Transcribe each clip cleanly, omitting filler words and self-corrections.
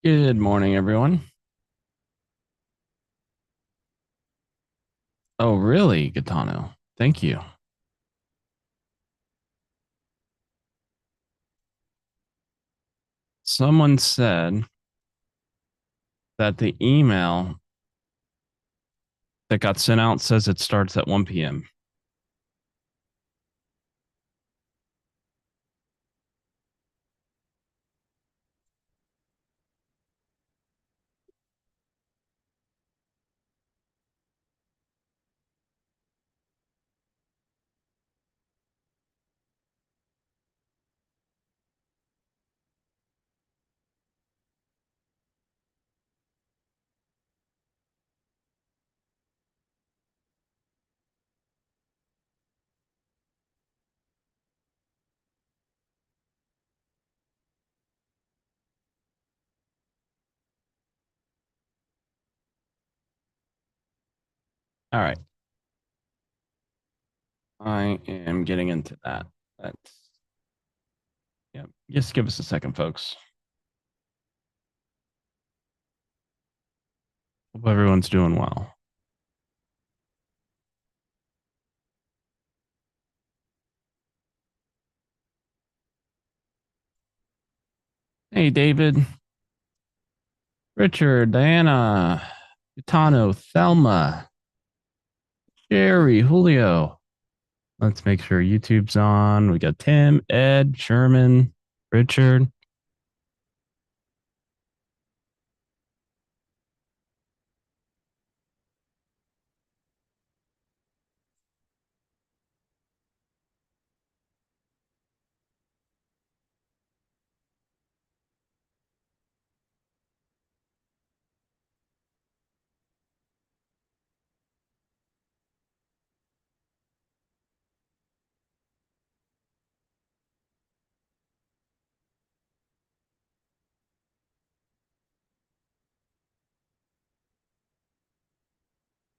Good morning, everyone. Oh, really, Gaetano? Thank you. Someone said that the email that got sent out says it starts at 1 p.m. All right. I am getting into that. That's, yeah. Just give us a second, folks. Hope everyone's doing well. Hey, David, Richard, Diana, Gaetano, Thelma, Jerry, Julio. Let's make sure YouTube's on. We got Tim, Ed, Sherman, Richard.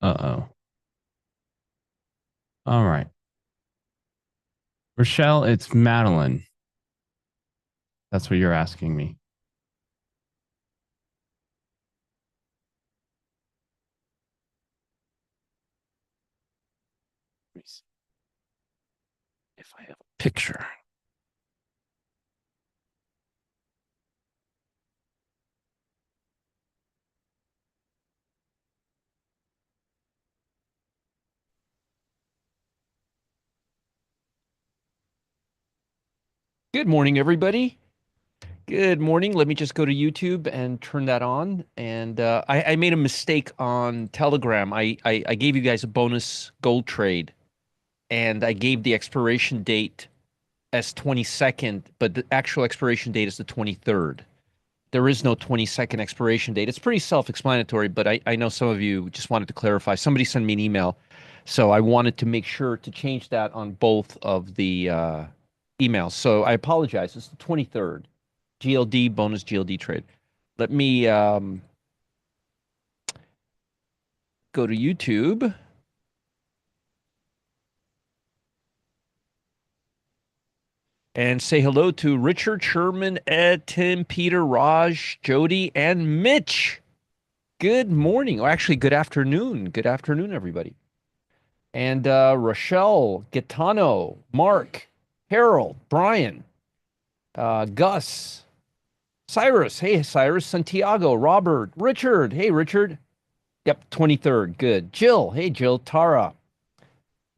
Uh-oh. All right. Rochelle, it's Madeline. That's what you're asking me. Let me see if I have a picture. Good morning, everybody. Good morning. Let me just go to YouTube and turn that on. And I made a mistake on Telegram. I gave you guys a bonus gold trade, and I gave the expiration date as 22nd, but the actual expiration date is the 23rd. There is no 22nd expiration date. It's pretty self-explanatory, but I know some of you just wanted to clarify. Somebody sent me an email, so I wanted to make sure to change that on both of the emails. So I apologize. It's the 23rd. GLD bonus GLD trade. Let me go to YouTube and say hello to Richard, Sherman, Ed, Tim, Peter, Raj, Jody, and Mitch. Good morning. Or actually, good afternoon. Good afternoon, everybody. And Rochelle, Gaetano, Mark, Harold, Brian, Gus, Cyrus. Hey, Cyrus, Santiago, Robert, Richard. Hey, Richard. Yep, 23rd. Good. Jill. Hey, Jill. Tara,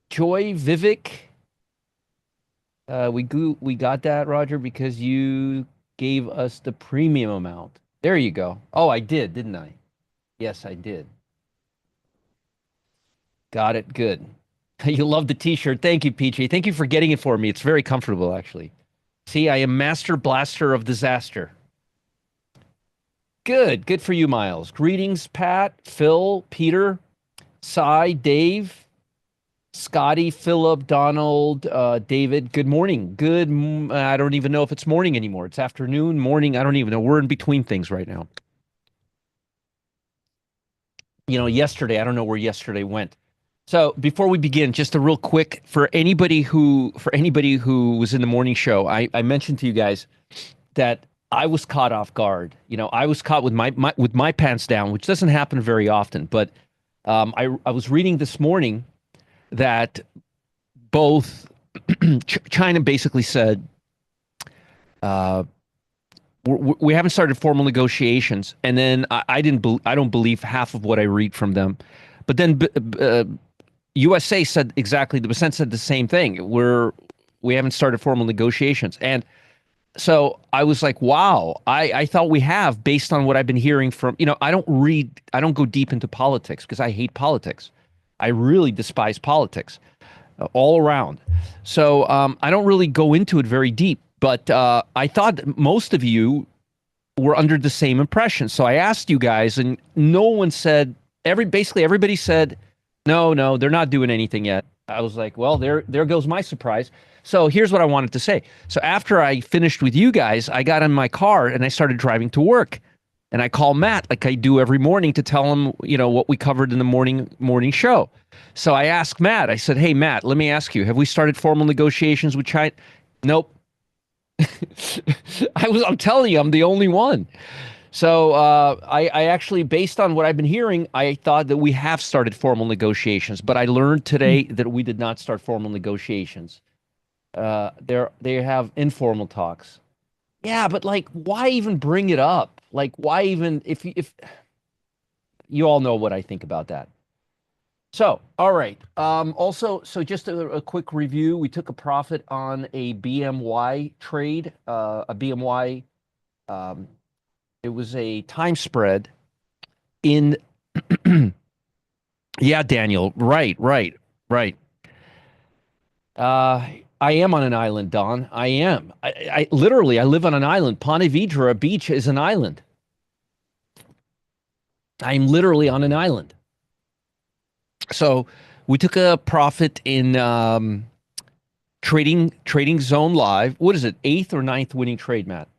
Joy, Vivek. We got that, Roger, because you gave us the premium amount. There you go. Oh, I did, didn't I? Yes, I did. Got it. Good. You love the t-shirt. Thank you, PJ. Thank you for getting it for me. It's very comfortable, actually. See, I am Master Blaster of Disaster. Good. Good for you, Miles. Greetings, Pat, Phil, Peter, Cy, Dave, Scotty, Philip, Donald, David. Good morning. I don't even know if it's morning anymore. It's afternoon, morning. I don't even know. We're in between things right now. Yesterday, I don't know where yesterday went. So before we begin, just a real quick for anybody who was in the morning show, I mentioned to you guys that I was caught off guard. I was caught with my pants down, which doesn't happen very often. But I was reading this morning that both China basically said uh, we haven't started formal negotiations, and then I don't believe half of what I read from them. But then USA said exactly the percent said the same thing. We haven't started formal negotiations, and so I was like, wow, I thought we have based on what I've been hearing from, I don't go deep into politics because I hate politics. I really despise politics all around. So I don't really go into it very deep, but I thought that most of you were under the same impression. So I asked you guys, and no one said, basically everybody said, no, no, they're not doing anything yet. I was like, well, there goes my surprise. So here's what I wanted to say. So after I finished with you guys, I got in my car and I started driving to work. And I call Matt like I do every morning to tell him, what we covered in the morning show. So I asked Matt, I said, "Hey Matt, let me ask you, have we started formal negotiations with China?" Nope. I'm telling you, I'm the only one. So I actually, based on what I've been hearing, I thought that we have started formal negotiations, but I learned today that we did not start formal negotiations. They have informal talks. Yeah, but like, why even bring it up? Like, why even if you all know what I think about that. So, all right. Also, so just a quick review. We took a profit on a BMY trade, a BMY. Um, it was a time spread in. Yeah, Daniel. Right, right, right. I am on an island, Don. I am. I literally, I live on an island. Ponte Vedra Beach is an island. I'm literally on an island. So we took a profit in trading zone live. What is it? Eighth or ninth winning trade, Matt?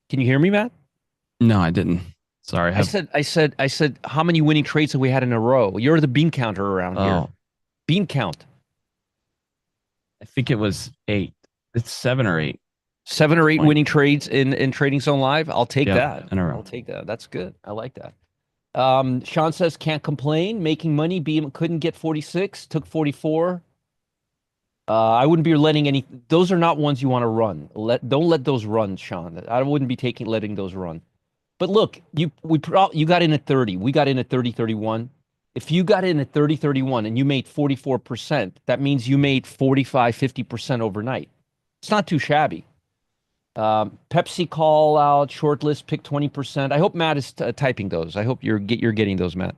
Can you hear me, Matt? No, I didn't. Sorry. I said, how many winning trades have we had in a row? You're the bean counter around here. Oh, Bean count. I think it was 8. It's 7 or 8 Seven at or this eight point. winning trades in Trading Zone Live. I'll take Yep, that. in a I'll row. take that. That's good. I like that. Sean says can't complain. Making money. Couldn't get 46. Took 44. I wouldn't be letting any. Those are not ones you want to run. Don't let those run, Sean. I wouldn't be letting those run. But look, you got in at 30. We got in at 30 31. If you got in at 30 31 and you made 44%, that means you made 45 50% overnight. It's not too shabby. Pepsi call out short list pick 20%. I hope Matt is typing those. I hope you're getting those, Matt.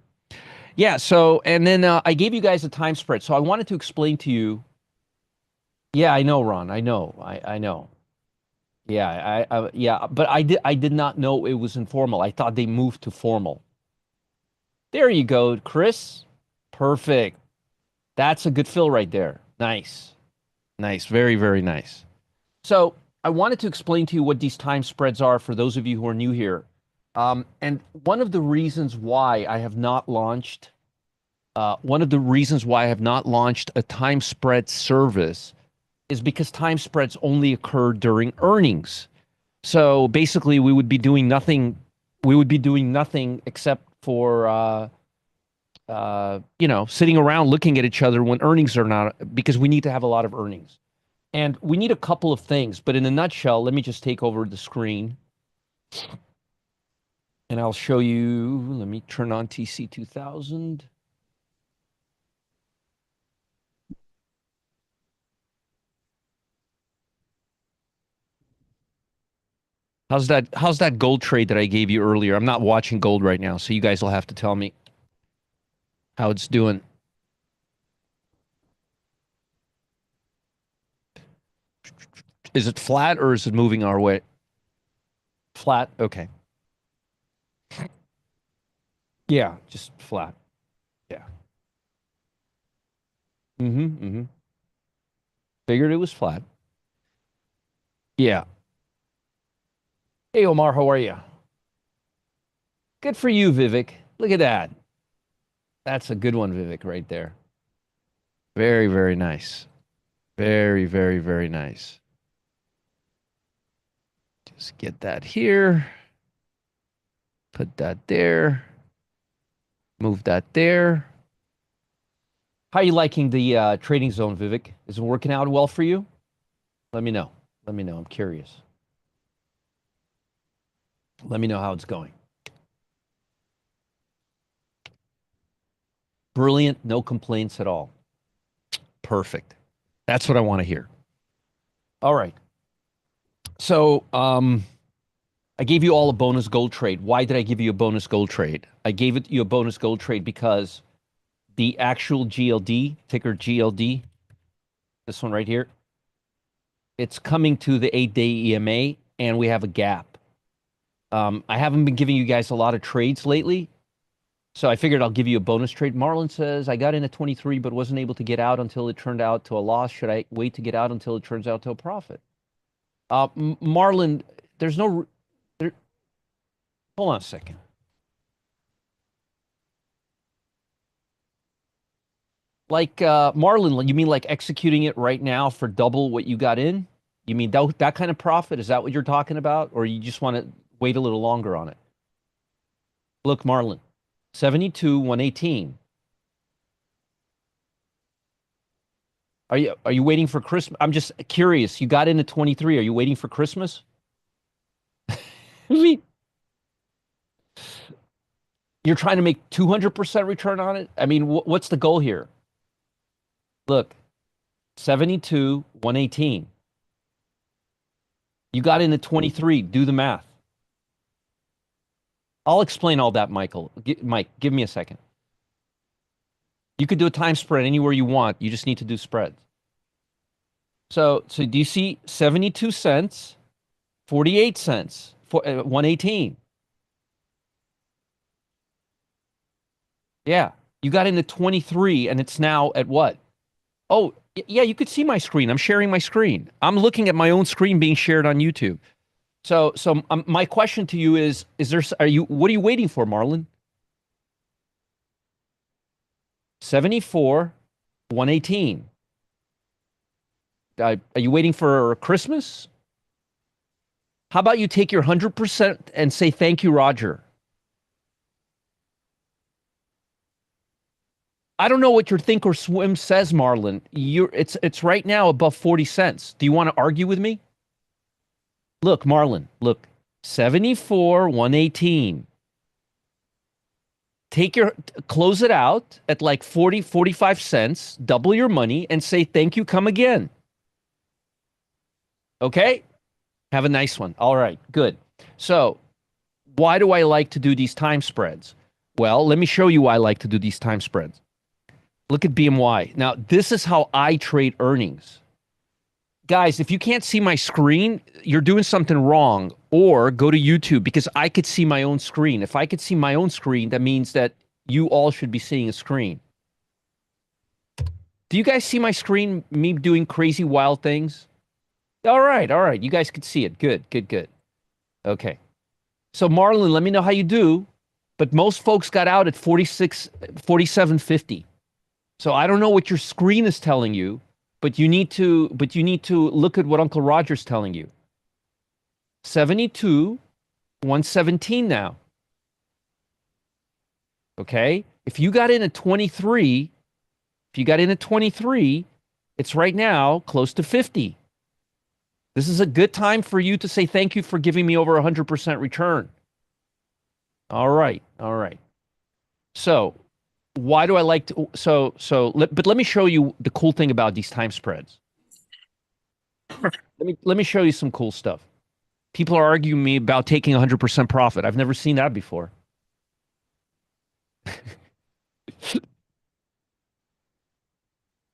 Yeah. So and then I gave you guys a time spread. So I wanted to explain to you. Yeah, I know, Ron. I know. I know. Yeah, yeah, but I did not know it was informal. I thought they moved to formal. There you go, Chris. Perfect. That's a good fill right there. Nice. Nice. Very, very nice. So I wanted to explain to you what these time spreads are for those of you who are new here. And one of the reasons why I have not launched a time spread service is because time spreads only occur during earnings. So basically, we would be doing nothing. We would be doing nothing except for sitting around looking at each other when earnings are not, because we need to have a lot of earnings. And we need a couple of things, but in a nutshell, let me just take over the screen and I'll show you. Let me turn on TC 2000. How's that gold trade that I gave you earlier? I'm not watching gold right now, so you guys will have to tell me how it's doing. Is it flat or is it moving our way? Flat. Okay. Yeah, just flat. Yeah. Mm-hmm. Mm-hmm. Figured it was flat. Yeah. Hey Omar, how are you? Good for you, Vivek. Look at that. That's a good one, Vivek, right there. Very, very nice. Very, very, very nice. Let's get that here. Put that there. Move that there. How are you liking the trading zone, Vivek? Is it working out well for you? Let me know. Let me know. I'm curious. Let me know how it's going. Brilliant. No complaints at all. Perfect. That's what I want to hear. All right. So, I gave you all a bonus gold trade. Why did I give you a bonus gold trade? I gave you a bonus gold trade because the actual GLD, ticker GLD, this one right here, it's coming to the 8-day EMA, and we have a gap. I haven't been giving you guys a lot of trades lately, so I figured I'll give you a bonus trade. Marlon says, I got in at 23, but wasn't able to get out until it turned out to a loss. Should I wait to get out until it turns out to a profit? Marlon, there's no... There, hold on a second. Like, Marlon, you mean like executing it right now for double what you got in? You mean that kind of profit? Is that what you're talking about? Or you just want to wait a little longer on it? Look, Marlon, 72, 118. Are you waiting for Christmas? I'm just curious. You got in at 23. Are you waiting for Christmas? I mean, you're trying to make 200% return on it? I mean, what's the goal here? Look, 72, 118. You got in at 23. Do the math. I'll explain all that, Michael. Mike, give me a second. You could do a time spread anywhere you want. You just need to do spreads. So do you see 72 cents, 48 cents, 118? Yeah. You got into 23 and it's now at what? Oh, yeah, you could see my screen. I'm sharing my screen. I'm looking at my own screen being shared on YouTube. So my question to you is what are you waiting for, Marlon? 74, 118. Are you waiting for Christmas? How about you take your 100% and say thank you, Roger? I don't know what your think or swim says, Marlon. It's right now above 40 cents. Do you want to argue with me? Look, Marlon, look. 74, 118. Close it out at like 40, 45 cents, double your money, and say thank you, come again. Okay? Have a nice one. All right, good. So, why do I like to do these time spreads? Well, let me show you why I like to do these time spreads. Look at BMY. Now, this is how I trade earnings. Guys, if you can't see my screen, you're doing something wrong. Or go to YouTube because I could see my own screen. If I could see my own screen, that means that you all should be seeing a screen. Do you guys see my screen, me doing crazy, wild things? All right, all right. You guys could see it. Good, good, good. Okay. So, Marlon, let me know how you do. But most folks got out at 47.50. So I don't know what your screen is telling you, but you need to look at what Uncle Roger's telling you. 72, 117 now. Okay? If you got in at 23, it's right now close to 50. This is a good time for you to say thank you for giving me over 100% return. All right. All right. So, why do I like to but let me show you the cool thing about these time spreads. Let me show you some cool stuff. People are arguing me about taking 100% profit. I've never seen that before.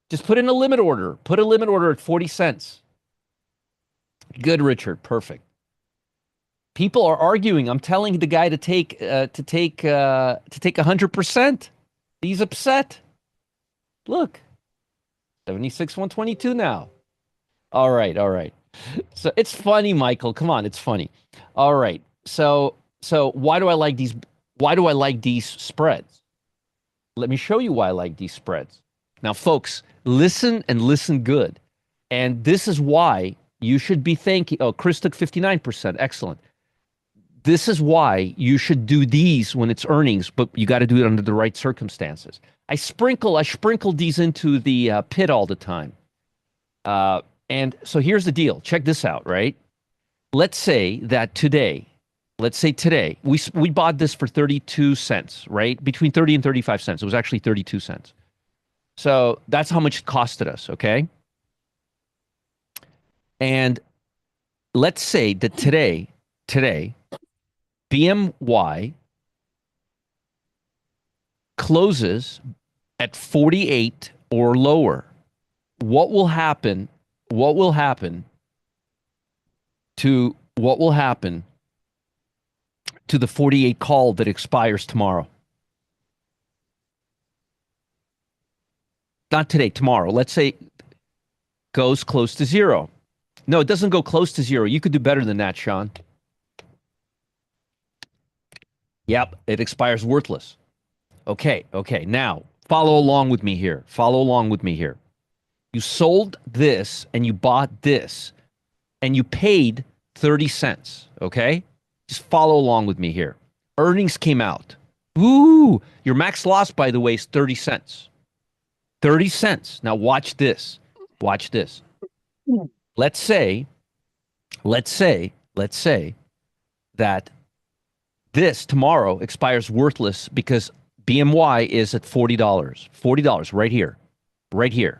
Just put in a limit order. Put a limit order at 40 cents. Good, Richard. Perfect. People are arguing. I'm telling the guy to take 100%. He's upset. Look. 76 122 now. All right, all right. So it's funny, Michael. Come on, it's funny. All right. So why do I like these spreads? Let me show you why I like these spreads. Now, folks, listen and listen good. And this is why You should be thanking. Oh, Chris took 59%. Excellent. This is why you should do these when it's earnings, but you got to do it under the right circumstances. I sprinkle these into the pit all the time. And so here's the deal. Check this out, right? Let's say that today, we bought this for 32 cents, right? Between 30 and 35 cents. It was actually 32 cents. So that's how much it costed us, okay? And let's say that today, BMY closes at 48 or lower. What will happen? What will happen to the 48 call that expires tomorrow? Not today, tomorrow. Let's say goes close to zero. No, it doesn't go close to zero. You could do better than that, Sean. Yep, it expires worthless. Okay. Now, follow along with me here. You sold this and you bought this and you paid 30 cents, okay? Just follow along with me here. Earnings came out. Ooh, your max loss, by the way, is 30 cents. 30 cents. Now watch this. Let's say that this tomorrow expires worthless because BMY is at $40. $40 right here. Right here.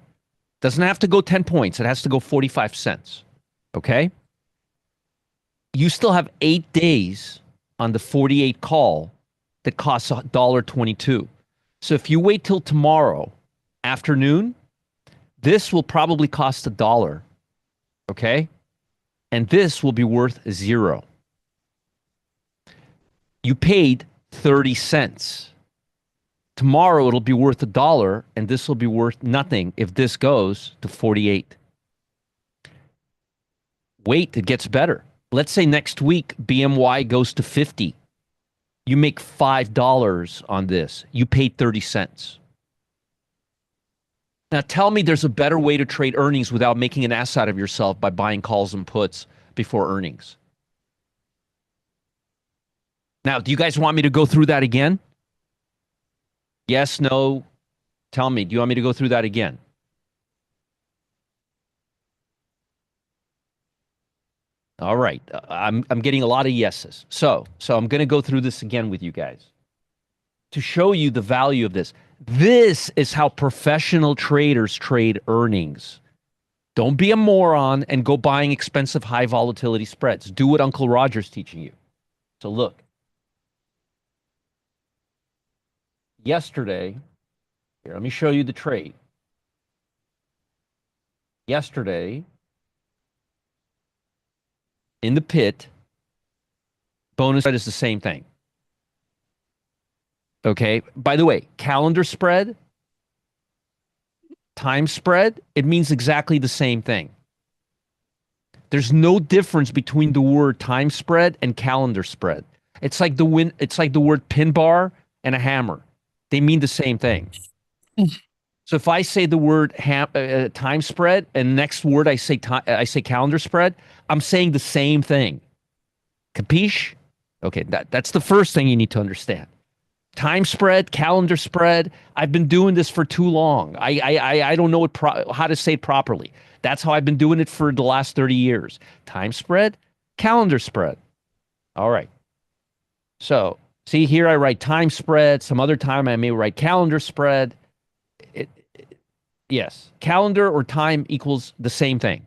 Doesn't have to go 10 points. It has to go 45 cents. Okay? You still have 8 days on the 48 call that costs $1.22. So if you wait till tomorrow afternoon, this will probably cost $1. Okay? And this will be worth 0. You paid 30 cents. Tomorrow it'll be worth $1, and this will be worth nothing if this goes to 48. Wait, it gets better. Let's say next week BMY goes to 50. You make $5 on this. You paid 30 cents. Now tell me there's a better way to trade earnings without making an ass out of yourself by buying calls and puts before earnings. Now, do you guys want me to go through that again? Yes, no? Tell me, do you want me to go through that again? All right. I'm getting a lot of yeses. So I'm going to go through this again with you guys to show you the value of this. This is how professional traders trade earnings. Don't be a moron and go buying expensive high volatility spreads. Do what Uncle Roger's teaching you. So look. Yesterday, here, let me show you the trade. Yesterday, in the pit, bonus spread is the same thing. Okay. By the way, calendar spread, time spread, it means exactly the same thing. There's no difference between the word time spread and calendar spread. It's like the word pin bar and a hammer. They mean the same thing. So if I say the word time spread and next word I say calendar spread, I'm saying the same thing. Capiche? Okay, that's the first thing you need to understand. Time spread, calendar spread. I've been doing this for too long. I don't know how to say it properly. That's how I've been doing it for the last 30 years. Time spread, calendar spread. All right. So see here, I write time spread. Some other time I may write calendar spread. Yes, calendar or time equals the same thing.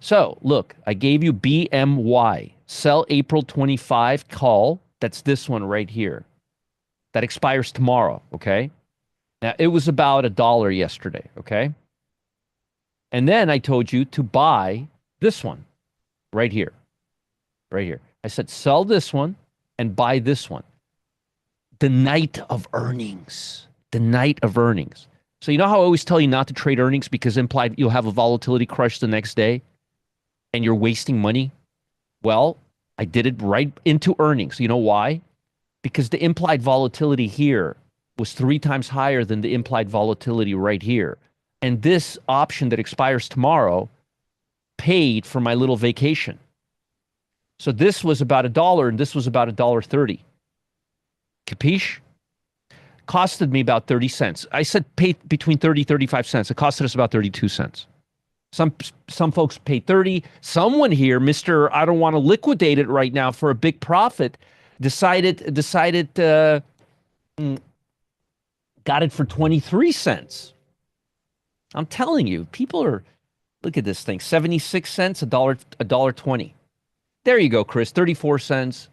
So look, I gave you BMY, sell April 25 call. That's this one right here. That expires tomorrow, okay? Now, it was about $1 yesterday, okay? And then I told you to buy this one right here. Right here. I said sell this one and buy this one. The night of earnings. The night of earnings. So you know how I always tell you not to trade earnings because implied you'll have a volatility crush the next day and you're wasting money? Well, I did it right into earnings. You know why? Because the implied volatility here was 3 times higher than the implied volatility right here. And this option that expires tomorrow paid for my little vacation. So this was about $1 and this was about $1.30. Capiche? Costed me about 30 cents. I said pay between 30 35 cents. It costed us about 32 cents. Some folks paid 30. Someone here, Mr. I don't want to liquidate it right now for a big profit, decided got it for 23 cents. I'm telling you, people are, look at this thing, 76 cents, a dollar 20. There you go, Chris, 34 cents.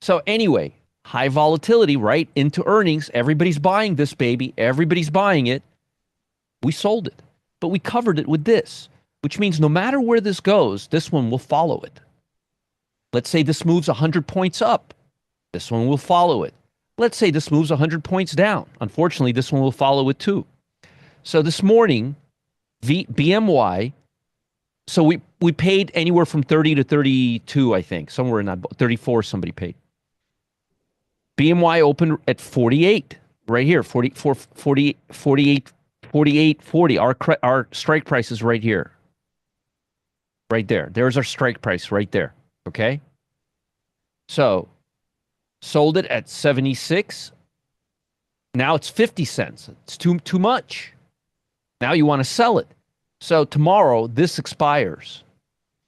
So anyway, high volatility, right? Into earnings. Everybody's buying this baby. Everybody's buying it. We sold it, but we covered it with this, which means no matter where this goes, this one will follow it. Let's say this moves 100 points up. This one will follow it. Let's say this moves 100 points down. Unfortunately, this one will follow it too. So this morning, BMY, so we paid anywhere from 30 to 32, I think. Somewhere in that, 34 somebody paid. BMY opened at 48, right here, 44, 40, 48, 48, 40. Our strike price is right here. Right there. There's our strike price right there. Okay? So, sold it at 76. Now it's 50 cents. It's too much. Now you want to sell it. So tomorrow, this expires.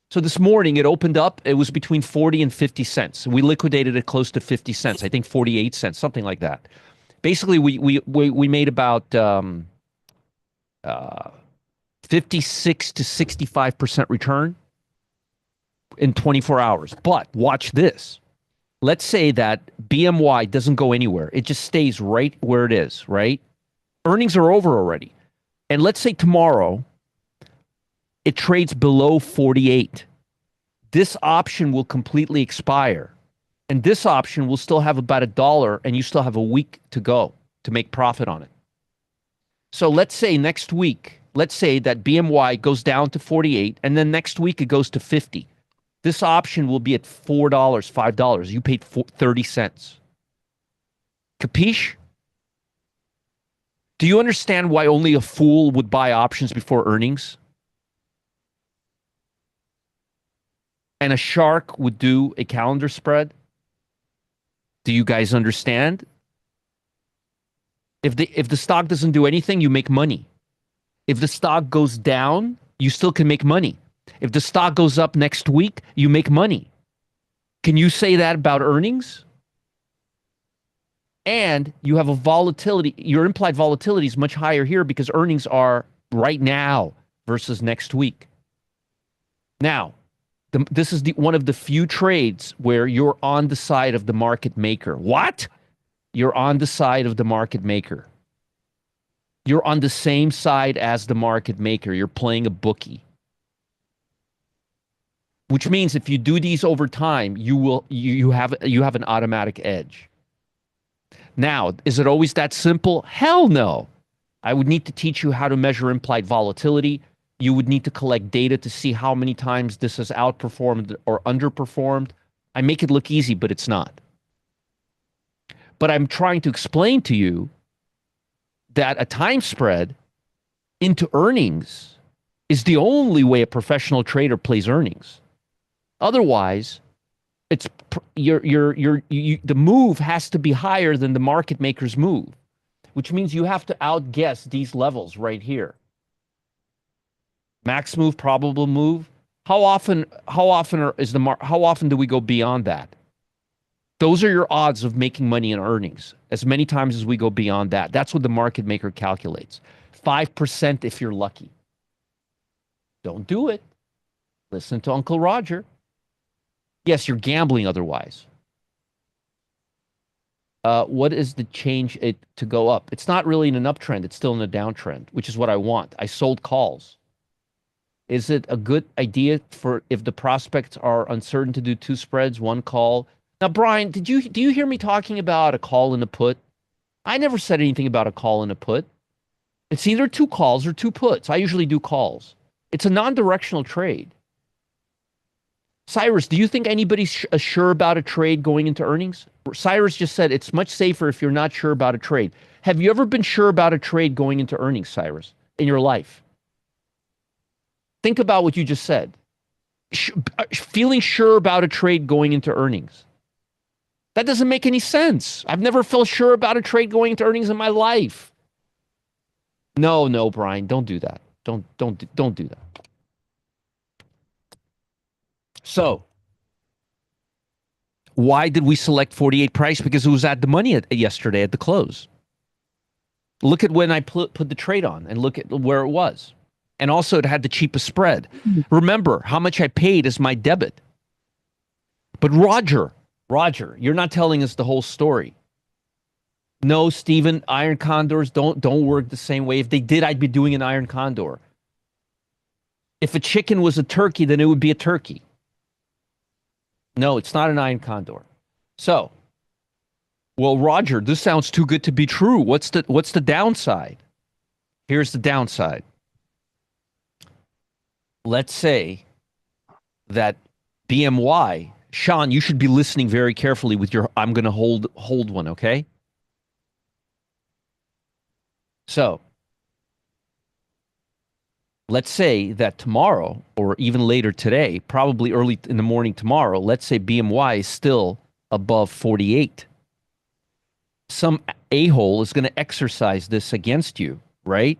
So this morning, it opened up. It was between 40 and 50 cents. We liquidated it close to 50 cents. I think 48 cents, something like that. Basically, we made about 56 to 65% return in 24 hours. But watch this. Let's say that BMY doesn't go anywhere. It just stays right where it is, right? Earnings are over already. And let's say tomorrow, it trades below 48. This option will completely expire. And this option will still have about $1, and you still have a week to go to make profit on it. So let's say next week, let's say that BMY goes down to 48, and then next week it goes to 50. This option will be at $4, $5. You paid 30 cents. Capiche? Do you understand why only a fool would buy options before earnings? And a shark would do a calendar spread? Do you guys understand? If the stock doesn't do anything, you make money. If the stock goes down, you still can make money. If the stock goes up next week, you make money. Can you say that about earnings? And you have a volatility. Your implied volatility is much higher here because earnings are right now versus next week. Now, this is one of the few trades where you're on the side of the market maker. What? You're on the side of the market maker. You're on the same side as the market maker. You're playing a bookie. Which means if you do these over time, you have an automatic edge. Now, is it always that simple? Hell no. I would need to teach you how to measure implied volatility. You would need to collect data to see how many times this has outperformed or underperformed. I make it look easy, but it's not. But I'm trying to explain to you that a time spread into earnings is the only way a professional trader plays earnings. Otherwise, it's the move has to be higher than the market maker's move, which means you have to outguess these levels right here. Max move, probable move. How often do we go beyond that? Those are your odds of making money in earnings. As many times as we go beyond that, that's what the market maker calculates. 5% if you're lucky. Don't do it. Listen to Uncle Roger. Yes, you're gambling otherwise. What is the change it to go up? It's not really in an uptrend. It's still in a downtrend, which is what I want. I sold calls. Is it a good idea for if the prospects are uncertain to do two spreads, one call? Now, Brian, do you hear me talking about a call and a put? I never said anything about a call and a put. It's either two calls or two puts. I usually do calls. It's a non-directional trade. Cyrus, do you think anybody's sure about a trade going into earnings? Cyrus just said it's much safer if you're not sure about a trade. Have you ever been sure about a trade going into earnings, Cyrus, in your life? Think about what you just said. Feeling sure about a trade going into earnings. That doesn't make any sense. I've never felt sure about a trade going into earnings in my life. No, no, Brian, don't do that. Don't do that. So, why did we select 48 price? Because it was at the money yesterday at the close. Look at when I put the trade on and look at where it was. And also, it had the cheapest spread. Remember how much I paid as my debit. But Roger, you're not telling us the whole story. No, Stephen, iron condors don't work the same way. If they did, I'd be doing an iron condor. If a chicken was a turkey, then it would be a turkey. No, it's not an iron condor. So, well, Roger, this sounds too good to be true. What's the downside? Here's the downside. Let's say that BMY, Sean, you should be listening very carefully with your I'm going to hold one, okay? So, let's say that tomorrow or even later today, probably early in the morning tomorrow, let's say BMY is still above 48. Some a-hole is going to exercise this against you, right?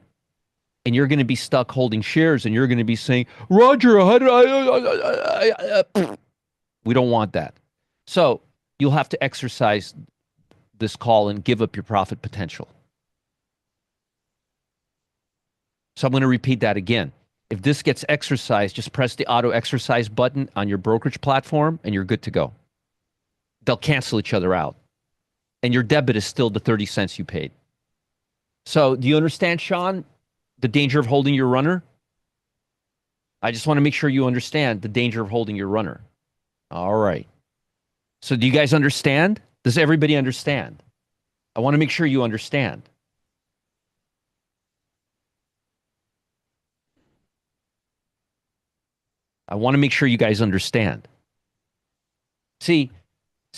And you're going to be stuck holding shares and you're going to be saying, Roger, how did we don't want that. So you'll have to exercise this call and give up your profit potential. So I'm going to repeat that again. If this gets exercised, just press the auto exercise button on your brokerage platform and you're good to go. They'll cancel each other out. And your debit is still the 30 cents you paid. So do you understand, Sean, the danger of holding your runner? I just want to make sure you understand the danger of holding your runner. All right. So do you guys understand? Does everybody understand? I want to make sure you understand. I want to make sure you guys understand. See,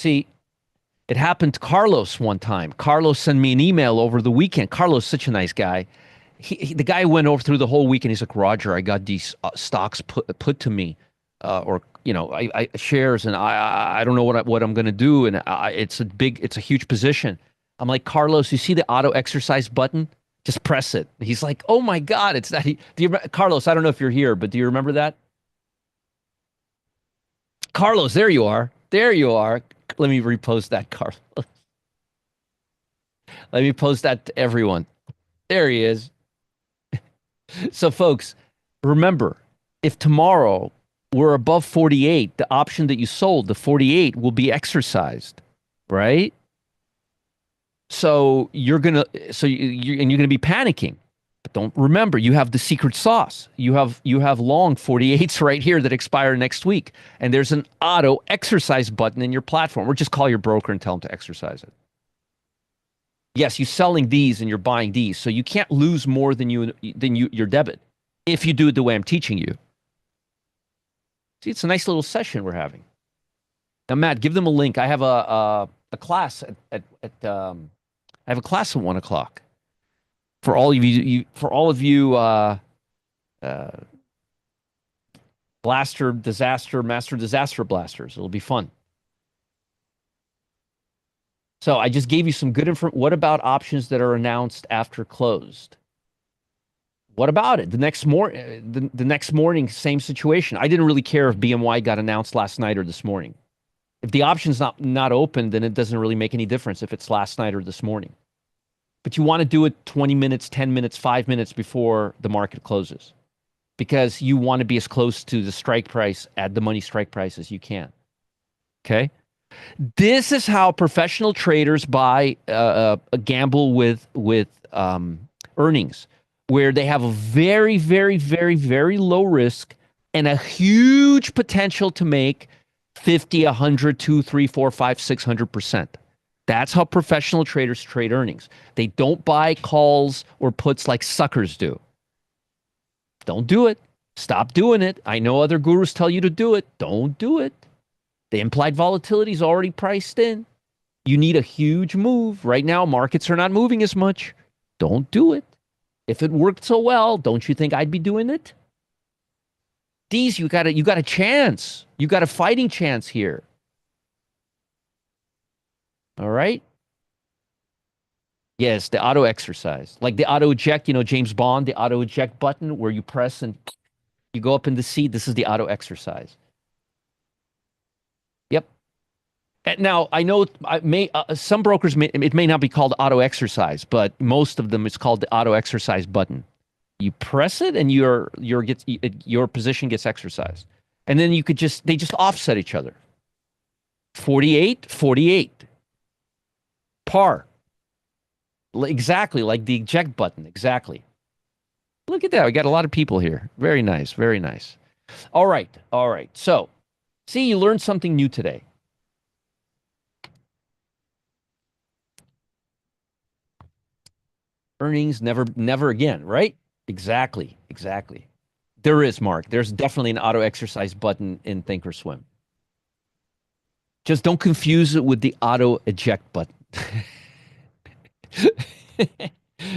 it happened to Carlos one time. Carlos sent me an email over the weekend. Carlos, such a nice guy. The guy went over through the whole weekend. He's like, Roger, I got these stocks put to me, or I shares, and I don't know what I'm going to do, and it's a huge position. I'm like, Carlos, you see the auto exercise button? Just press it. He's like, oh my God, it's that. Carlos, I don't know if you're here, but do you remember that? Carlos, there you are. There you are. Let me repost that, Carlos. Let me post that to everyone. There he is. So, folks, remember, if tomorrow we're above 48, the option that you sold, the 48, will be exercised, right? So you're gonna, you're gonna be panicking. But don't remember, you have the secret sauce. You have long 48s right here that expire next week, and there's an auto exercise button in your platform. Or just call your broker and tell them to exercise it. Yes, you're selling these and you're buying these, so you can't lose more than your debit if you do it the way I'm teaching you. See, it's a nice little session we're having. Now, Matt, give them a link. I have a class I have a class at 1:00 for all of you. Blaster disaster master disaster blasters. It'll be fun. So I just gave you some good information. What about options that are announced after closed? What about it? The next morning, same situation. I didn't really care if BMY got announced last night or this morning. If the option's not open, then it doesn't really make any difference if it's last night or this morning. But you want to do it 20 minutes, 10 minutes, 5 minutes before the market closes, because you want to be as close to the strike price, at the money strike price, as you can. Okay? This is how professional traders buy a gamble with earnings, where they have a very, very, very, very low risk and a huge potential to make 50, 100, 2, 3, 4, 5, 600%. That's how professional traders trade earnings. They don't buy calls or puts like suckers do. Don't do it. Stop doing it. I know other gurus tell you to do it. Don't do it. The implied volatility is already priced in. You need a huge move. Right now, markets are not moving as much. Don't do it. If it worked so well, don't you think I'd be doing it? D's, you got a chance. You got a fighting chance here. All right. Yes, the auto exercise. Like the auto eject, James Bond, the auto eject button where you press and you go up in the seat. This is the auto exercise. Yep. Now, I know some brokers it may not be called auto exercise, but most of them it's called the auto exercise button. You press it and your position gets exercised. And then they just offset each other. 48, 48. Par. Exactly like the eject button. Exactly. Look at that. We got a lot of people here. Very nice. Very nice. All right. All right. So, see, you learned something new today. Earnings never again, right? Exactly. Exactly. There is, Mark. There's definitely an auto exercise button in Thinkorswim. Just don't confuse it with the auto eject button.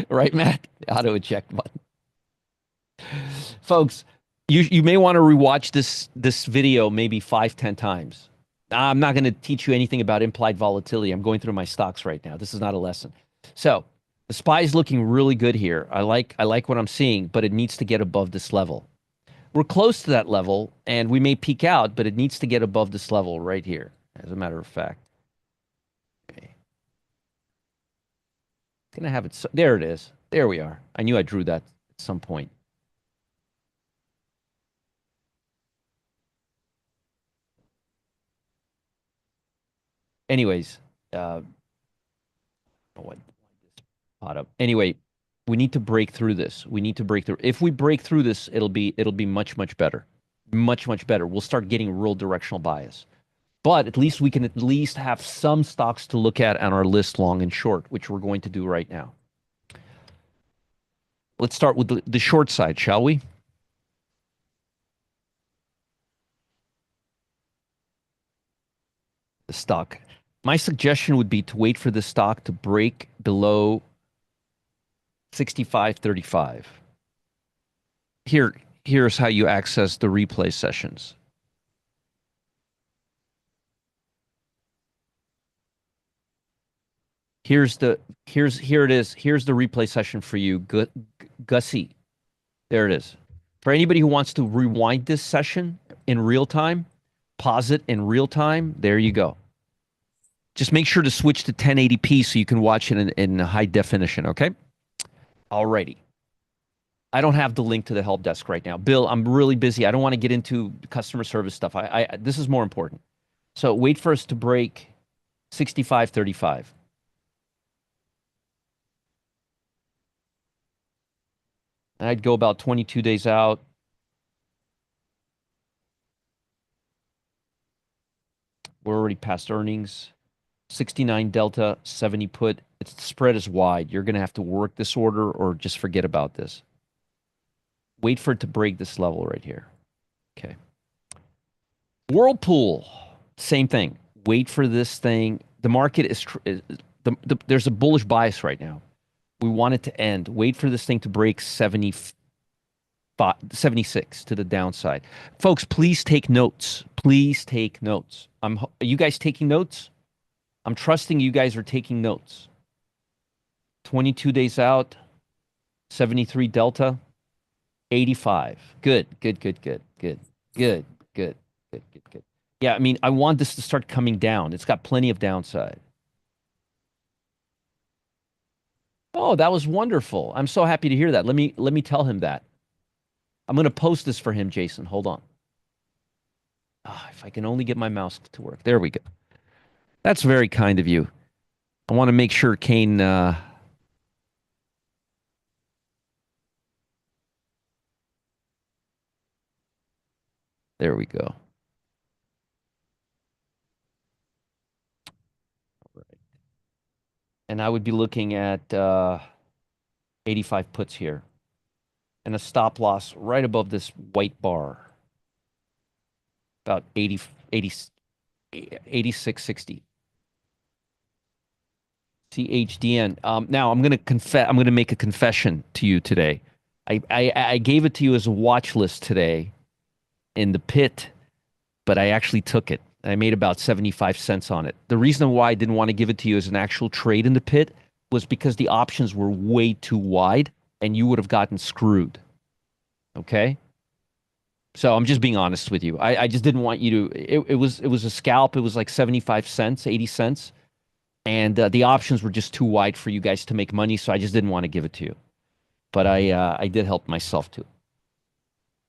Right, Matt? The auto eject button. Folks, you may want to rewatch this video maybe 5, 10 times. I'm not going to teach you anything about implied volatility. I'm going through my stocks right now. This is not a lesson. So the SPY is looking really good here. I like what I'm seeing, but it needs to get above this level. We're close to that level, and we may peak out, but it needs to get above this level right here, as a matter of fact. Okay. Can I have it? There it is. There we are. I knew I drew that at some point. Anyways, what pot up. Anyway, we need to break through this. We need to break through. If we break through this, it'll be much better. Much better. We'll start getting real directional bias. But at least we can at least have some stocks to look at on our list, long and short, which we're going to do right now. Let's start with the short side, shall we? The stock. My suggestion would be to wait for the stock to break below 65.35. Here's how you access the replay sessions. Here it is. Here's the replay session for you, Gussie. There it is. For anybody who wants to rewind this session in real time, pause it in real time. There you go. Just make sure to switch to 1080p so you can watch it in high definition. Okay. Alrighty. I don't have the link to the help desk right now. Bill, I'm really busy. I don't want to get into customer service stuff. This is more important. So wait for us to break 65.35. I'd go about 22 days out. We're already past earnings. 69 delta, 70 put. The spread is wide. You're going to have to work this order or just forget about this. Wait for it to break this level right here. Okay. Whirlpool, same thing. Wait for this thing. The market there's a bullish bias right now. We want it to end. Wait for this thing to break 76 to the downside. Folks, please take notes. Please take notes. Are you guys taking notes? I'm trusting you guys are taking notes. 22 days out, 73 delta, 85. Good. Yeah, I mean, I want this to start coming down. It's got plenty of downside. Oh, that was wonderful. I'm so happy to hear that. Let me tell him that. I'm going to post this for him, Jason. Hold on. If I can only get my mouse to work. There we go. That's very kind of you. I want to make sure Kane there we go. Right. And I would be looking at 85 puts here. And a stop loss right above this white bar. About 86.60. CHDN. Now I'm going to make a confession to you today. I gave it to you as a watch list today, in the pit, but I actually took it. I made about 75 cents on it. The reason why I didn't want to give it to you as an actual trade in the pit was because the options were way too wide and you would have gotten screwed. Okay? So I'm just being honest with you. I just didn't want you to it was a scalp. It was like 75 cents, 80 cents. And the options were just too wide for you guys to make money, so I just didn't want to give it to you. But I did help myself too.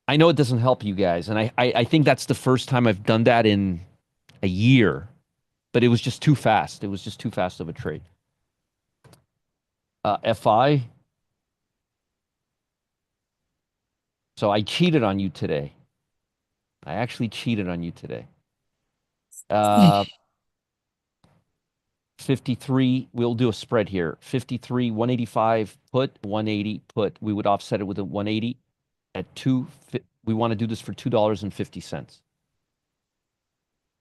I know it doesn't help you guys, and I think that's the first time I've done that in a year, but it was just too fast. It was just too fast of a trade. FI. So I cheated on you today. I actually cheated on you today. Uh, 53, we'll do a spread here. 53, 185 put, 180 put. We would offset it with a 180 at 2. We want to do this for $2.50.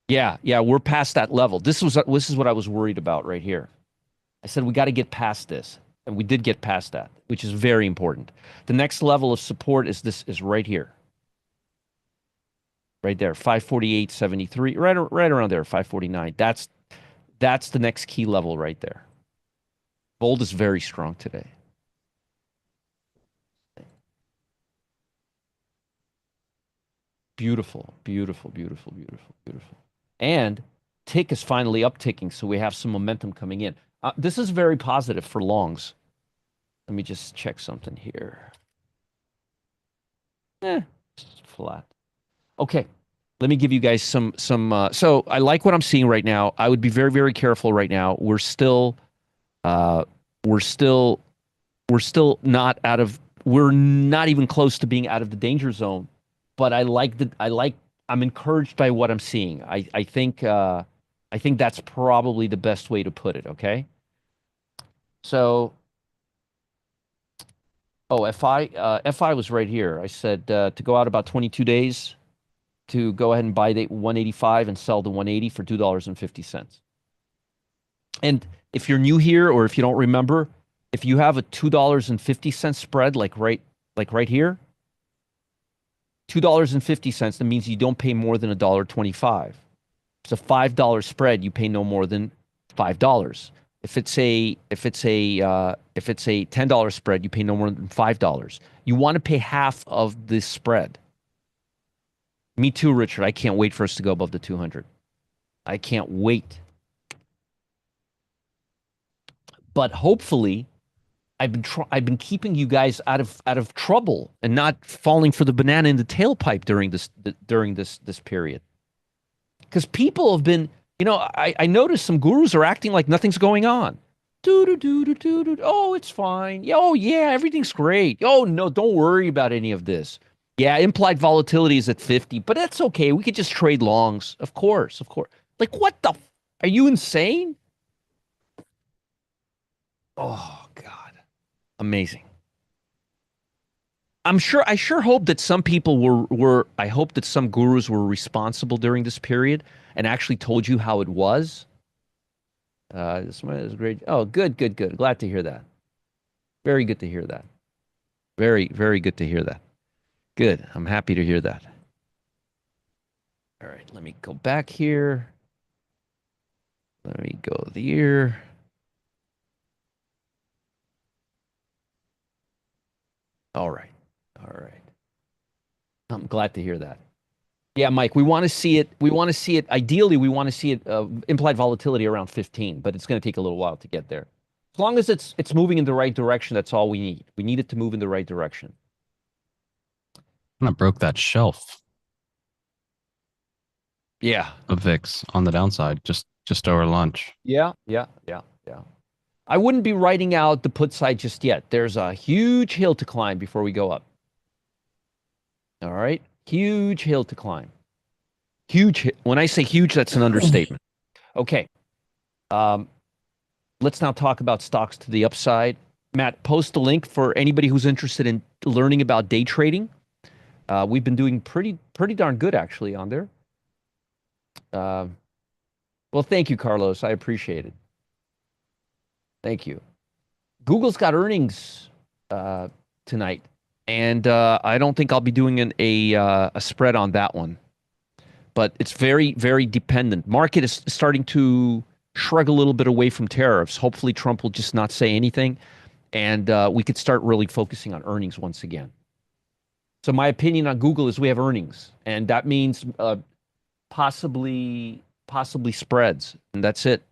Yeah, yeah, we're past that level. This is what I was worried about right here. I said we got to get past this, and we did get past that, which is very important. The next level of support is right here. Right there, 548.73, right around there, 549. That's the next key level right there. Gold is very strong today. Beautiful, beautiful, beautiful, beautiful, beautiful. And tick is finally upticking, so we have some momentum coming in. This is very positive for longs. Let me just check something here. Just flat. Okay. Let me give you guys some so I like what I'm seeing right now. I would be very, very careful right now. Uh we're still we're still not out of we're not even close to being out of the danger zone. But I'm encouraged by what I'm seeing. I think that's probably the best way to put it, okay? So FI was right here. I said to go out about 22 days to go ahead and buy the 185 and sell the 180 for $2.50. And if you're new here or if you don't remember, if you have a $2.50 spread like right here, $2.50, that means you don't pay more than $1.25. If it's a $5 spread, you pay no more than $5. If it's a $10 spread, you pay no more than $5. You want to pay half of the spread. Me too, Richard. I can't wait for us to go above the 200. I can't wait. But hopefully, I've been keeping you guys out of trouble and not falling for the banana in the tailpipe during this period. Because people have been, I noticed some gurus are acting like nothing's going on. Do do do do do do. Oh, it's fine. Yeah, oh yeah, everything's great. Oh no, don't worry about any of this. Yeah, implied volatility is at 50, but that's okay. We could just trade longs. Of course, of course. Like what the are you insane? Oh God. Amazing. I sure hope that some people I hope that some gurus were responsible during this period and actually told you how it was. This one is great. Oh, good, good, good. Glad to hear that. Very good to hear that. Very, very good to hear that. Good. I'm happy to hear that. All right, let me go back here. Let me go there. All right. All right. I'm glad to hear that. Yeah, Mike, we want to see it. We want to see it. Ideally, we want to see it implied volatility around 15, but it's going to take a little while to get there. As long as it's moving in the right direction, that's all we need. We need it to move in the right direction. Kind of broke that shelf Yeah. of VIX on the downside just over lunch. Yeah. Yeah. Yeah. Yeah. I wouldn't be writing out the put side just yet. There's a huge hill to climb before we go up. All right. Huge hill to climb. Huge. When I say huge, that's an understatement. Okay. Um, let's now talk about stocks to the upside. Matt, post a link for anybody who's interested in learning about day trading. We've been doing pretty darn good actually on there. Uh, well, thank you, Carlos. I appreciate it. Thank you. Google's got earnings tonight. And I don't think I'll be doing a spread on that one. But it's very, very dependent. Market is starting to shrug a little bit away from tariffs. Hopefully, Trump will just not say anything, and we could start really focusing on earnings once again. So my opinion on Google is we have earnings, and that means possibly spreads, and that's it.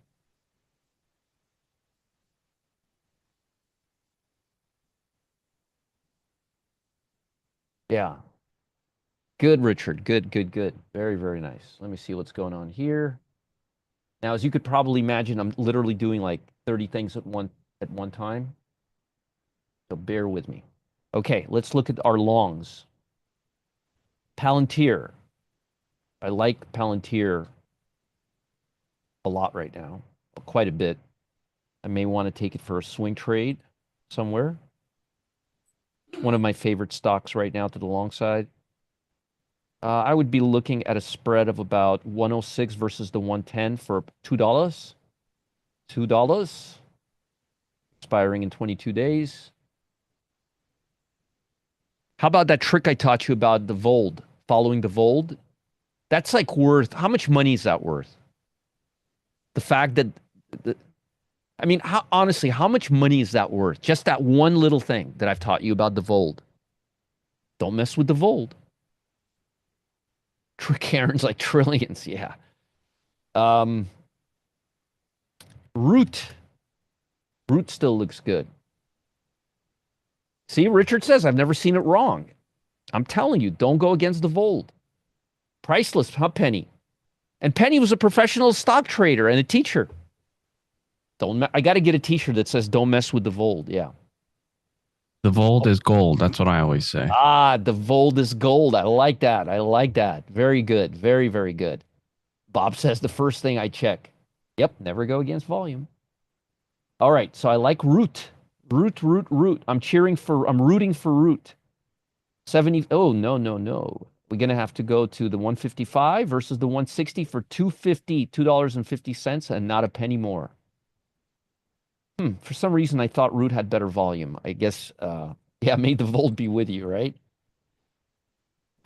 Yeah. Good, Richard. Good, good, good. Very, very nice. Let me see what's going on here. Now, as you could probably imagine, I'm literally doing like 30 things at one time. So bear with me. Okay, let's look at our longs. Palantir. I like Palantir a lot right now, quite a bit. I may want to take it for a swing trade somewhere. One of my favorite stocks right now to the long side. I would be looking at a spread of about 106 versus the 110 for $2. $2 expiring in 22 days. How about that trick I taught you about the Vold, following the Vold? That's like worth, how much money is that worth? The fact that, the, I mean, honestly, how much money is that worth? Just that one little thing that I've taught you about the Vold. Don't mess with the Vold. Trick errands like trillions, yeah. Um, Root. Root still looks good. See, Richard says I've never seen it wrong. I'm telling you, don't go against the Vold. Priceless, huh, Penny? And Penny was a professional stock trader and a teacher. Don't I got to get a T-shirt that says "Don't mess with the Vold." Yeah. The Volt is gold. That's what I always say. Ah, the Vold is gold. I like that. I like that. Very good. Very, very good. Bob says the first thing I check. Yep, never go against volume. All right, so I like Root. Root, Root, Root. I'm rooting for Root. 70. Oh, no, no, no. We're going to have to go to the 155 versus the 160 for 250, $2.50 and not a penny more. For some reason, I thought Root had better volume. I guess, yeah, may the Volt be with you, right?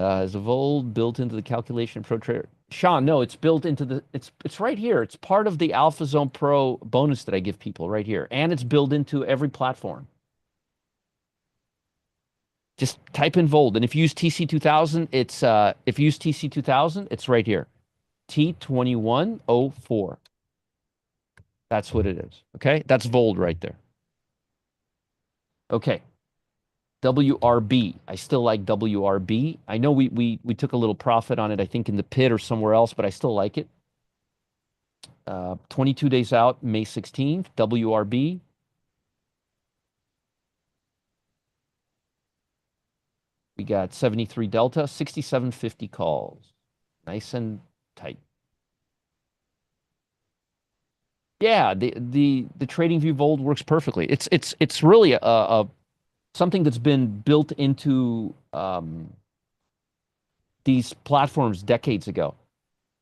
Is the Volt built into the calculation pro trader? Sean, no, it's built into it's right here. It's part of the Alpha Zone Pro bonus that I give people right here. And it's built into every platform. Just type in Volt. And if you use TC2000, if you use TC2000, it's right here. T2104. That's what it is. Okay? That's Volt right there. Okay. WRB. I still like WRB. I know we took a little profit on it, I think in the pit or somewhere else, but I still like it. 22 days out, May 16th, WRB. We got 73 delta, 6750 calls. Nice and tight. Yeah, the trading view Volt works perfectly. It's really a something that's been built into these platforms decades ago.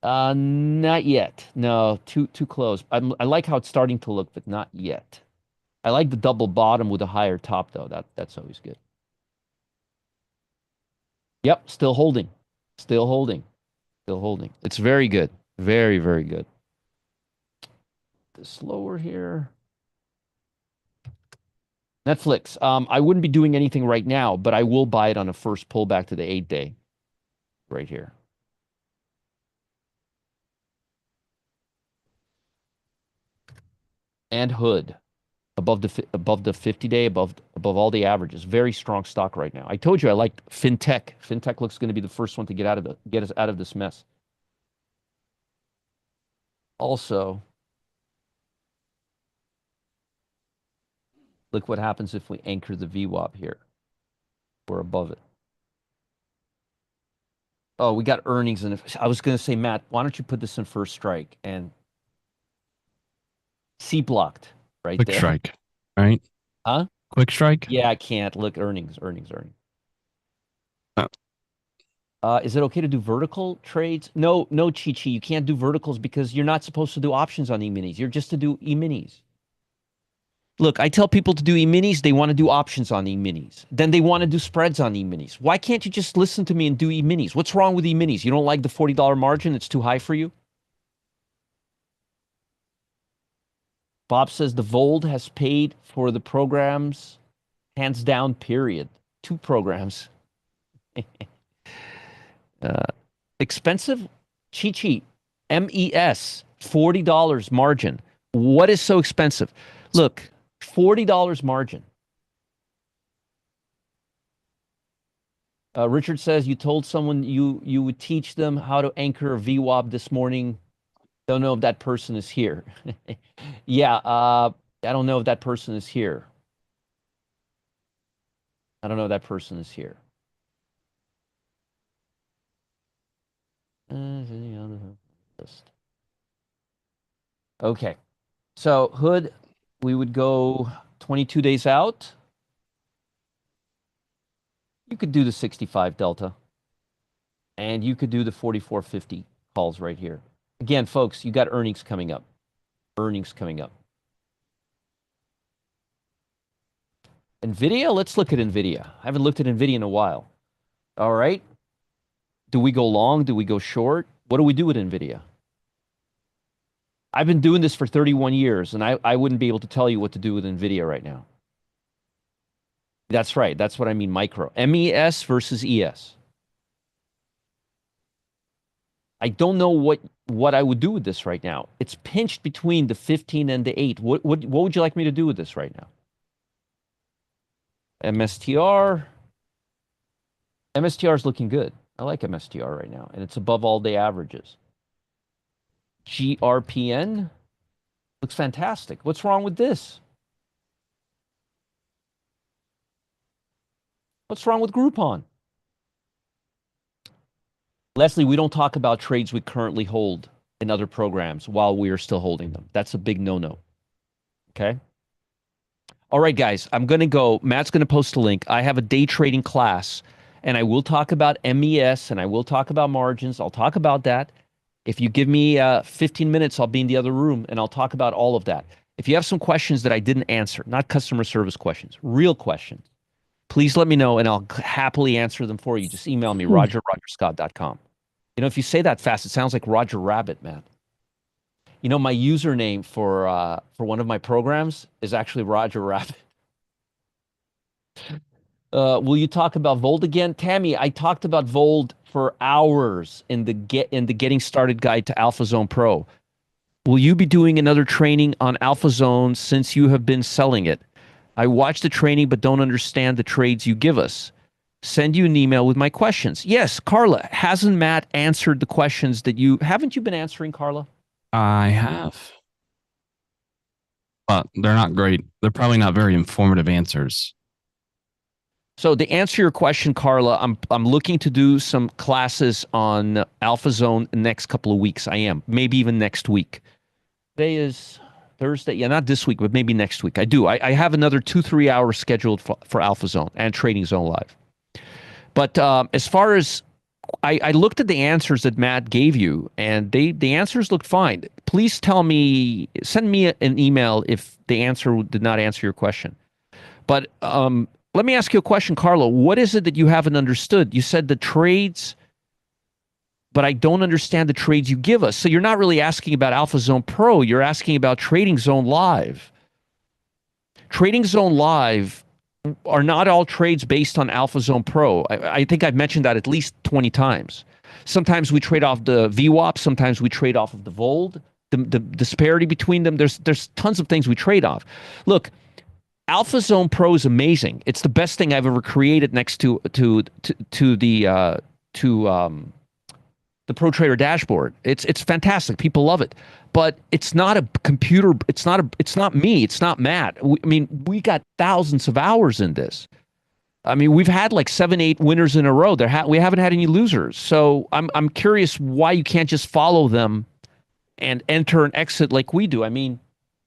Not yet. No, too close. I like how it's starting to look, but not yet. I like the double bottom with a higher top, though. That's always good. Yep, still holding. Still holding. Still holding. It's very good. Very, very good. The slower here. Netflix. I wouldn't be doing anything right now, but I will buy it on a first pullback to the 8-day right here. And Hood above the 50-day, above all the averages. Very strong stock right now. I told you I liked fintech. Fintech looks going to be the first one to get us out of this mess. Also, look what happens if we anchor the VWAP here. We're above it. Oh, we got earnings, and I was going to say, Matt, why don't you put this in first strike and C blocked right Quick there? strike. Right? Huh? Quick strike. Yeah, I can't. Look, earnings, earnings, earnings. Oh, Is it okay to do vertical trades? No, no, Chi-Chi, you can't do verticals because you're not supposed to do options on E-minis. You're just to do E-minis. Look, I tell people to do e-minis, they want to do options on e-minis. Then they want to do spreads on e-minis. Why can't you just listen to me and do e-minis? What's wrong with e-minis? You don't like the $40 margin? It's too high for you? Bob says the Vold has paid for the programs, hands down, period. Two programs. Uh, expensive? Chi MES, $40 margin. What is so expensive? Look, $40 margin. Richard says you told someone you would teach them how to anchor a VWAP this morning. Don't know if that person is here. Yeah, I don't know if that person is here. I don't know if that person is here. Okay. So Hood, we would go 22 days out. You could do the 65 delta, and you could do the 4450 calls right here. Again, folks, you got earnings coming up. Earnings coming up. NVIDIA, let's look at NVIDIA. I haven't looked at NVIDIA in a while. All right. Do we go long? Do we go short? What do we do with NVIDIA? I've been doing this for 31 years, and I wouldn't be able to tell you what to do with NVIDIA right now. That's right. That's what I mean, micro. MES versus ES. I don't know what I would do with this right now. It's pinched between the 15 and the 8. What would you like me to do with this right now? MSTR. MSTR is looking good. I like MSTR right now, and it's above all day averages. GRPN looks fantastic. What's wrong with this? What's wrong with Groupon? Leslie, we don't talk about trades we currently hold in other programs while we are still holding them. That's a big no-no. Okay? All right, guys, I'm going to go. Matt's going to post a link. I have a day trading class, and I will talk about MES, and I will talk about margins. I'll talk about that. If you give me 15 minutes, I'll be in the other room, and I'll talk about all of that. If you have some questions that I didn't answer, not customer service questions, real questions, please let me know, and I'll happily answer them for you. Just email me, roger@rogerscott.com. You know, if you say that fast, it sounds like Roger Rabbit, man. You know, my username for one of my programs is actually Roger Rabbit. Will you talk about Vold again, Tammy? I talked about Vold for hours in the Getting Started Guide to AlphaZone Pro. Will you be doing another training on AlphaZone since you have been selling it? I watched the training but don't understand the trades you give us. Send you an email with my questions. Yes, Carla, hasn't Matt answered the questions that haven't you been answering, Carla? I have, but they're not great. They're probably not very informative answers. So to answer your question, Carla, I'm looking to do some classes on AlphaZone the next couple of weeks. I am, maybe even next week. Today is Thursday. Yeah, not this week, but maybe next week. I do. I have another 2-3 hours scheduled for AlphaZone and Trading Zone Live. But as far as I looked at the answers that Matt gave you, and the answers looked fine. Please send me an email if the answer did not answer your question. But let me ask you a question, Carlo. What is it that you haven't understood? You said the trades, but I don't understand the trades you give us. So you're not really asking about AlphaZone Pro. You're asking about Trading Zone Live. Trading Zone Live are not all trades based on AlphaZone Pro. I think I've mentioned that at least 20 times. Sometimes we trade off the VWAP. Sometimes we trade off of the Vold. The disparity between them. There's tons of things we trade off. Look, AlphaZone Pro is amazing. It's the best thing I've ever created next to the Pro Trader dashboard. It's fantastic. People love it. But it's not a computer. It's not me. It's not Matt. I mean, we got thousands of hours in this. I mean, we've had like 7, 8 winners in a row. We haven't had any losers. So I'm curious why you can't just follow them and enter and exit like we do. I mean,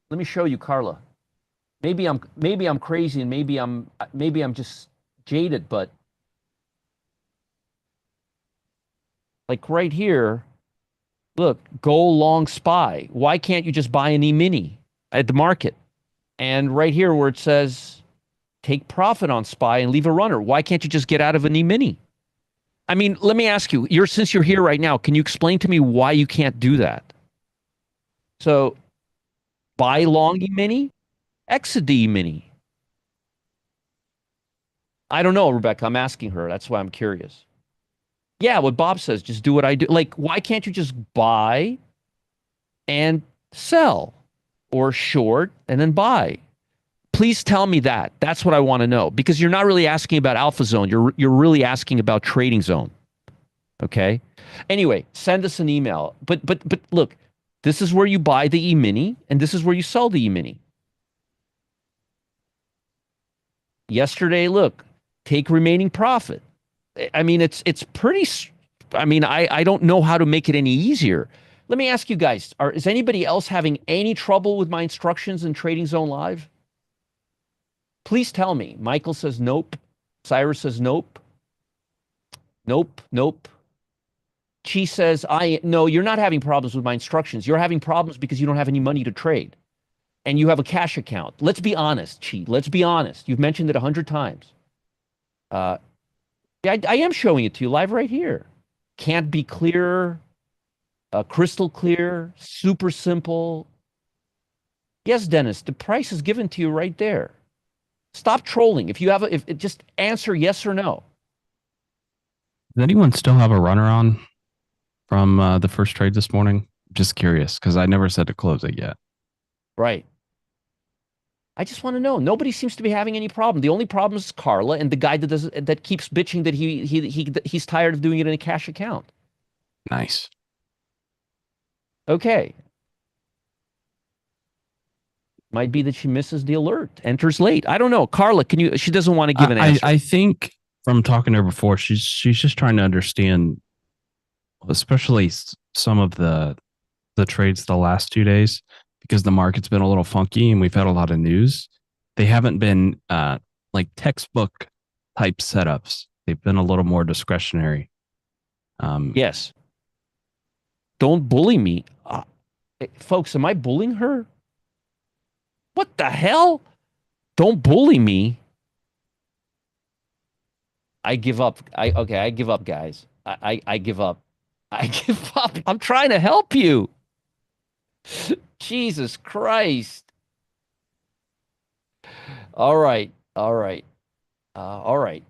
let me show you, Carla. Maybe I'm crazy and maybe I'm just jaded, but like right here, look, go long SPY. Why can't you just buy an E-mini at the market? And right here where it says take profit on SPY and leave a runner, why can't you just get out of an E-mini? I mean, let me ask you, since you're here right now, can you explain to me why you can't do that? So buy long E-mini, exit the E-mini. I don't know, Rebecca. I'm asking her. That's why I'm curious. Yeah, what Bob says, just do what I do. Like, why can't you just buy and sell or short and then buy? Please tell me that. That's what I want to know because you're not really asking about Alpha Zone. You're really asking about Trading Zone. Okay. Anyway, send us an email. But look, this is where you buy the E-mini and this is where you sell the E-mini. Yesterday, look, take remaining profit. I mean, it's pretty. I mean, I don't know how to make it any easier. Let me ask you guys: is anybody else having any trouble with my instructions in Trading Zone Live? Please tell me. Michael says nope. Cyrus says nope. Nope. Nope. Chi says I no. You're not having problems with my instructions. You're having problems because you don't have any money to trade, and you have a cash account. Let's be honest, Chi. Let's be honest. You've mentioned it 100 times. Uh, yeah, I am showing it to you live right here. Can't be clearer, crystal clear, super simple. Yes, Dennis, the price is given to you right there. Stop trolling. If you have if just answer yes or no. Does anyone still have a runner on from the first trade this morning? Just curious because I never said to close it yet. Right. I just want to know. Nobody seems to be having any problem. The only problem is Carla and the guy that keeps bitching that he's tired of doing it in a cash account. Nice. Okay. Might be that she misses the alert, enters late. I don't know. Carla, can you? She doesn't want to give an answer. I think from talking to her before, she's just trying to understand, especially some of the trades the last 2 days, because the market's been a little funky and we've had a lot of news. They haven't been like textbook type setups. They've been a little more discretionary. Yes. Don't bully me. Folks, am I bullying her? What the hell? Don't bully me. I give up. I give up, guys. I give up. I give up. I'm trying to help you. Jesus Christ. All right. All right. All right.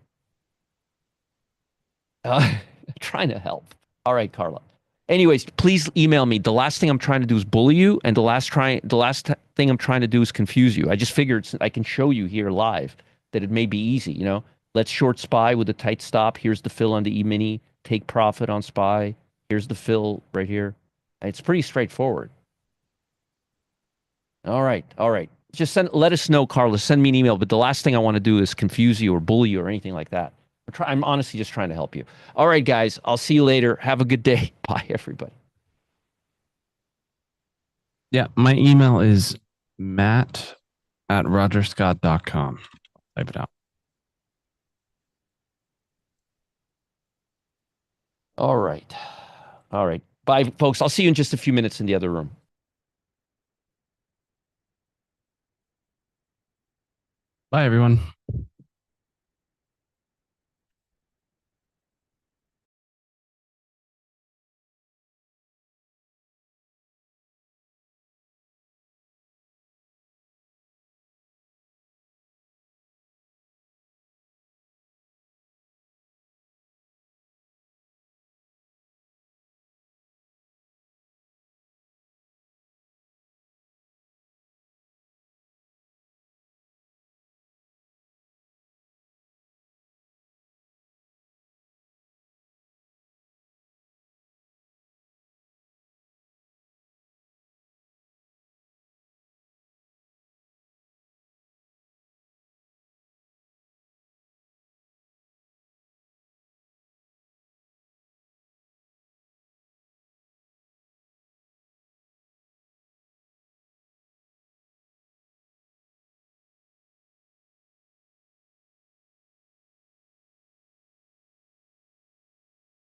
Trying to help. All right, Carla. Anyways, please email me. The last thing I'm trying to do is bully you, and the last thing I'm trying to do is confuse you. I just figured I can show you here live that it may be easy. Let's short SPY with a tight stop. Here's the fill on the E-mini. Take profit on SPY. Here's the fill right here. It's pretty straightforward. All right, all right. Just let us know, Carla. Send me an email. But the last thing I want to do is confuse you or bully you or anything like that. I'm honestly just trying to help you. All right, guys. I'll see you later. Have a good day. Bye, everybody. Yeah, my email is matt@rogerscott.com. Type it out. All right. All right. Bye, folks. I'll see you in just a few minutes in the other room. Bye, everyone.